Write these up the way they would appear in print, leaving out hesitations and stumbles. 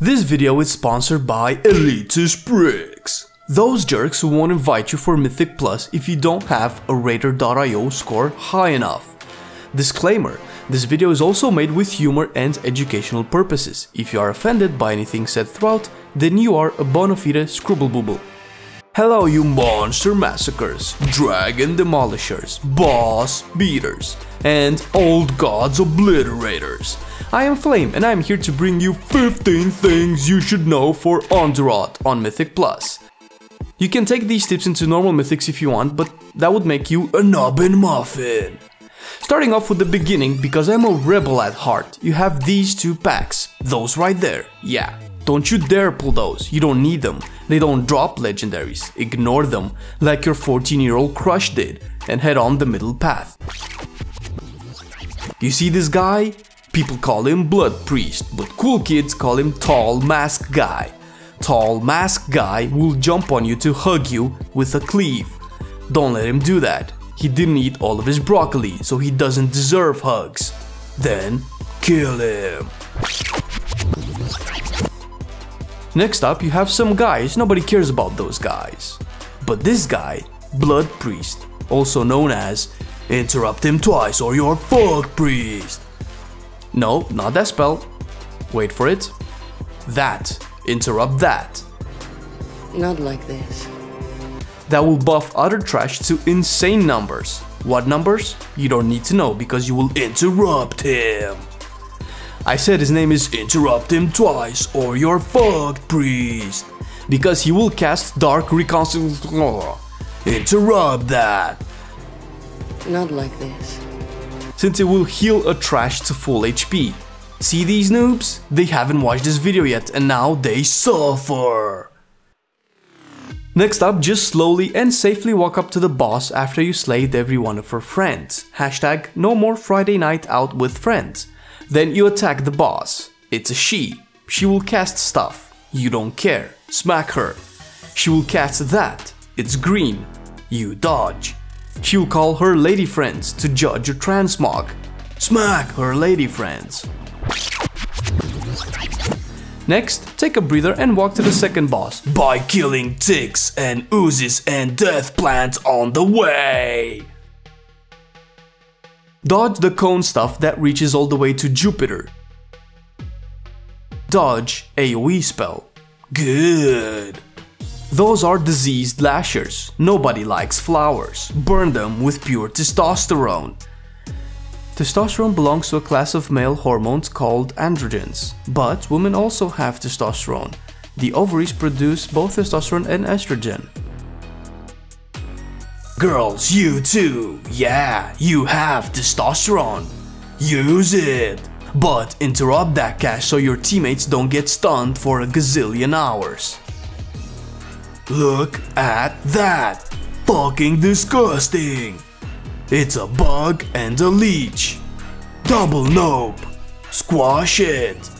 This video is sponsored by LEECHES bricks. Those jerks who won't invite you for Mythic Plus if you don't have a Raider.io score high enough. Disclaimer, this video is also made with humor and educational purposes. If you are offended by anything said throughout, then you are a bona fide scribble-booble. Hello you monster massacres, dragon demolishers, boss beaters, and old gods obliterators. I am Flame and I am here to bring you 15 things you should know for Underrot on Mythic Plus. You can take these tips into normal mythics if you want, but that would make you a nubbin muffin. Starting off with the beginning, because I'm a rebel at heart, you have these two packs, those right there, yeah. Don't you dare pull those, you don't need them, they don't drop legendaries, ignore them like your 14-year-old crush did and head on the middle path. You see this guy? People call him Blood Priest, but cool kids call him Tall Mask Guy. Tall Mask Guy will jump on you to hug you with a cleave. Don't let him do that, he didn't eat all of his broccoli, so he doesn't deserve hugs. Then, kill him. Next up, you have some guys, nobody cares about those guys. But this guy, Blood Priest, also known as interrupt him twice or you're fucked, priest. No, not that spell. Wait for it. That. Interrupt that. Not like this. That will buff other trash to insane numbers. What numbers? You don't need to know because you will interrupt him. I said his name is interrupt him twice or you're fucked, priest. Because he will cast dark reconstruction. Interrupt that. Not like this. Since it will heal a trash to full HP. See these noobs? They haven't watched this video yet and now they suffer. Next up, just slowly and safely walk up to the boss after you slayed every one of her friends. Hashtag no more Friday night out with friends. Then you attack the boss. It's a she. She will cast stuff. You don't care. Smack her. She will cast that. It's green. You dodge. She will call her lady friends to judge your transmog. Smack her lady friends. Next, take a breather and walk to the second boss by killing ticks and oozes and death plants on the way. Dodge the cone stuff that reaches all the way to Jupiter. Dodge AoE spell. Good. Those are diseased lashers. Nobody likes flowers. Burn them with pure testosterone. Testosterone belongs to a class of male hormones called androgens, but women also have testosterone. The ovaries produce both testosterone and estrogen. Girls, you too, yeah, you have testosterone. Use it, but interrupt that cash so your teammates don't get stunned for a gazillion hours. Look at that! Fucking disgusting! It's a bug and a leech. Double nope. Squash it.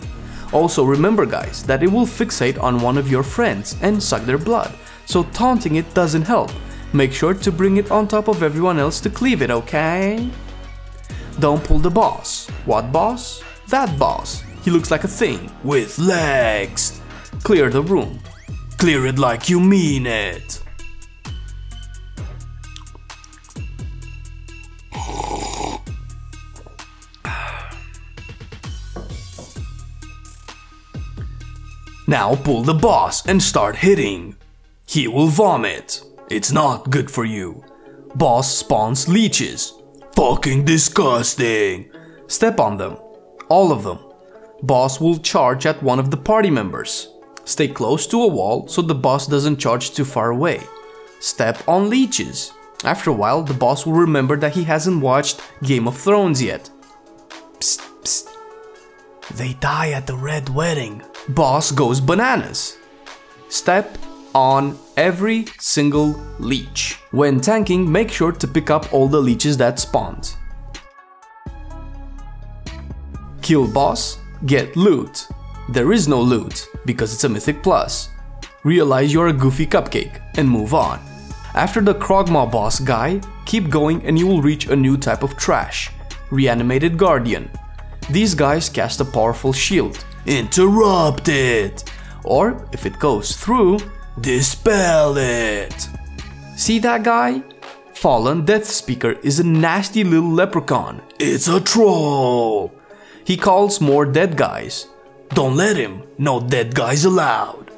Also remember guys that it will fixate on one of your friends and suck their blood, so taunting it doesn't help. Make sure to bring it on top of everyone else to cleave it, okay? Don't pull the boss. What boss? That boss. He looks like a thing with legs. Clear the room. Clear it like you mean it. Now pull the boss and start hitting. He will vomit. It's not good for you. Boss spawns leeches. Fucking disgusting. Step on them. All of them. Boss will charge at one of the party members. Stay close to a wall so the boss doesn't charge too far away. Step on leeches. After a while, the boss will remember that he hasn't watched Game of Thrones yet. Psst, psst. They die at the Red Wedding. Boss goes bananas. Step on every single leech. When tanking, make sure to pick up all the leeches that spawned. Kill boss, get loot. There is no loot, because it's a Mythic Plus. Realize you're a goofy cupcake, and move on. After the Krogmaw boss guy, keep going and you will reach a new type of trash. Reanimated Guardian. These guys cast a powerful shield. interrupt it. Or, if it goes through, dispel it. See that guy? Fallen Death Speaker is a nasty little leprechaun. It's a troll. He calls more dead guys. Don't let him. No dead guys allowed.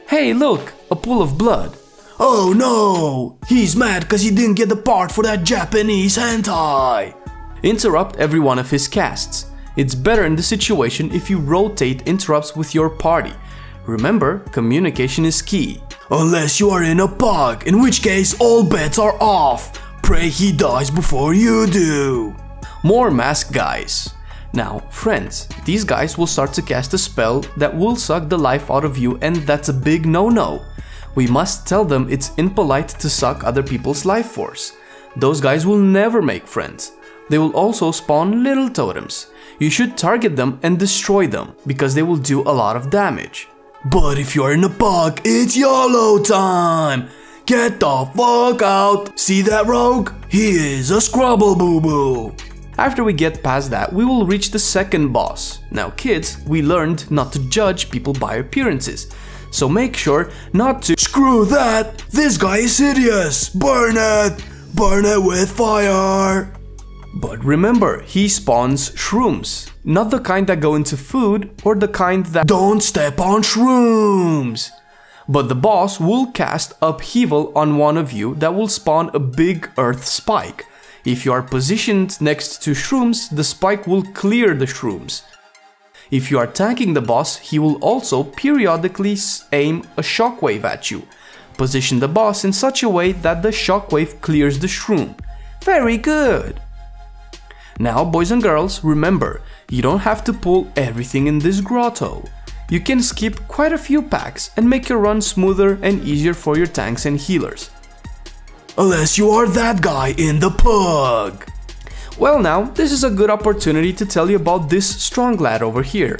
Hey, look, a pool of blood. Oh no! He's mad because he didn't get the part for that Japanese hentai. Interrupt every one of his casts. It's better in this situation if you rotate interrupts with your party. Remember, communication is key. Unless you are in a PUC, in which case all bets are off. Pray he dies before you do. More masked guys. Now, friends, these guys will start to cast a spell that will suck the life out of you, and that's a big no-no. We must tell them it's impolite to suck other people's life force. Those guys will never make friends. They will also spawn little totems. You should target them and destroy them, because they will do a lot of damage. But if you're in a PUC, it's YOLO time! Get the fuck out! See that rogue? He is a scrubble boo-boo! After we get past that, we will reach the second boss. Now kids, we learned not to judge people by appearances. So make sure not to— Screw that! This guy is hideous! Burn it! Burn it with fire! But remember, he spawns shrooms. Not the kind that go into food, or the kind that— Don't step on shrooms! But the boss will cast Upheaval on one of you that will spawn a big earth spike. If you are positioned next to shrooms, the spike will clear the shrooms. If you are tanking the boss, he will also periodically aim a shockwave at you. Position the boss in such a way that the shockwave clears the shroom. Very good! Now, boys and girls, remember, you don't have to pull everything in this grotto. You can skip quite a few packs and make your run smoother and easier for your tanks and healers. Unless you are that guy in the PUC. Well now, this is a good opportunity to tell you about this strong lad over here.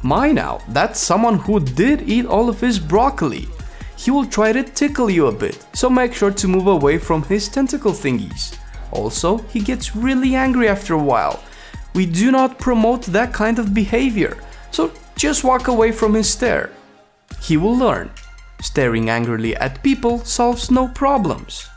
Now, that's someone who did eat all of his broccoli. He will try to tickle you a bit, so make sure to move away from his tentacle thingies. Also, he gets really angry after a while. We do not promote that kind of behavior, so just walk away from his stare. He will learn. Staring angrily at people solves no problems.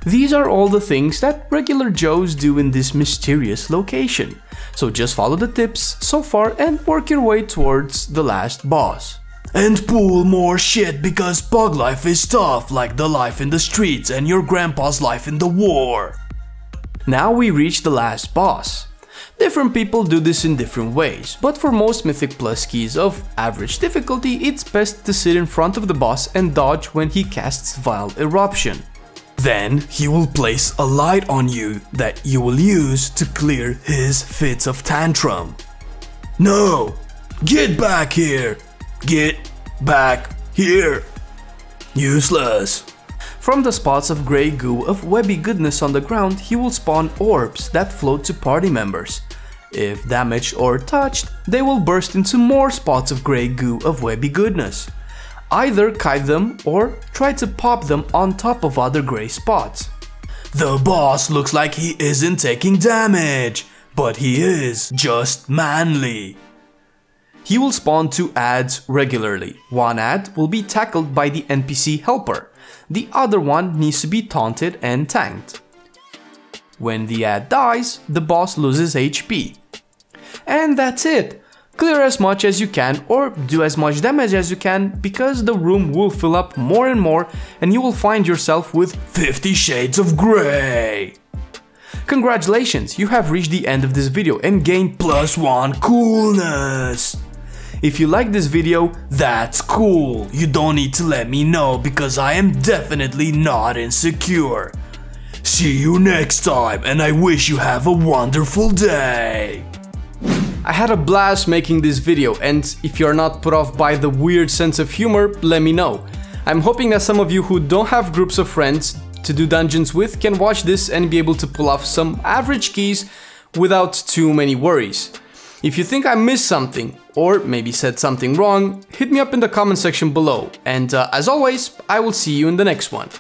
These are all the things that regular Joes do in this mysterious location, so just follow the tips so far and work your way towards the last boss. And pull more shit because pug life is tough, like the life in the streets and your grandpa's life in the war. Now we reach the last boss. Different people do this in different ways, but for most Mythic Plus keys of average difficulty, it's best to sit in front of the boss and dodge when he casts Vile Eruption. Then he will place a light on you that you will use to clear his fits of tantrum. No! Get back here! Get back here! Useless! From the spots of grey goo of webby goodness on the ground, he will spawn orbs that float to party members. If damaged or touched, they will burst into more spots of grey goo of webby goodness. Either kite them or try to pop them on top of other grey spots. The boss looks like he isn't taking damage, but he is just manly. He will spawn 2 ads regularly. One ad will be tackled by the NPC helper. The other one needs to be taunted and tanked. When the ad dies, the boss loses HP. And that's it. Clear as much as you can or do as much damage as you can, because the room will fill up more and more and you will find yourself with 50 shades of grey. Congratulations, you have reached the end of this video and gained +1 coolness. If you like this video, that's cool. You don't need to let me know because I am definitely not insecure. See you next time and I wish you have a wonderful day. I had a blast making this video, and if you're not put off by the weird sense of humor, let me know. I'm hoping that some of you who don't have groups of friends to do dungeons with can watch this and be able to pull off some average keys without too many worries. If you think I missed something, or maybe said something wrong, hit me up in the comment section below, and as always, I will see you in the next one.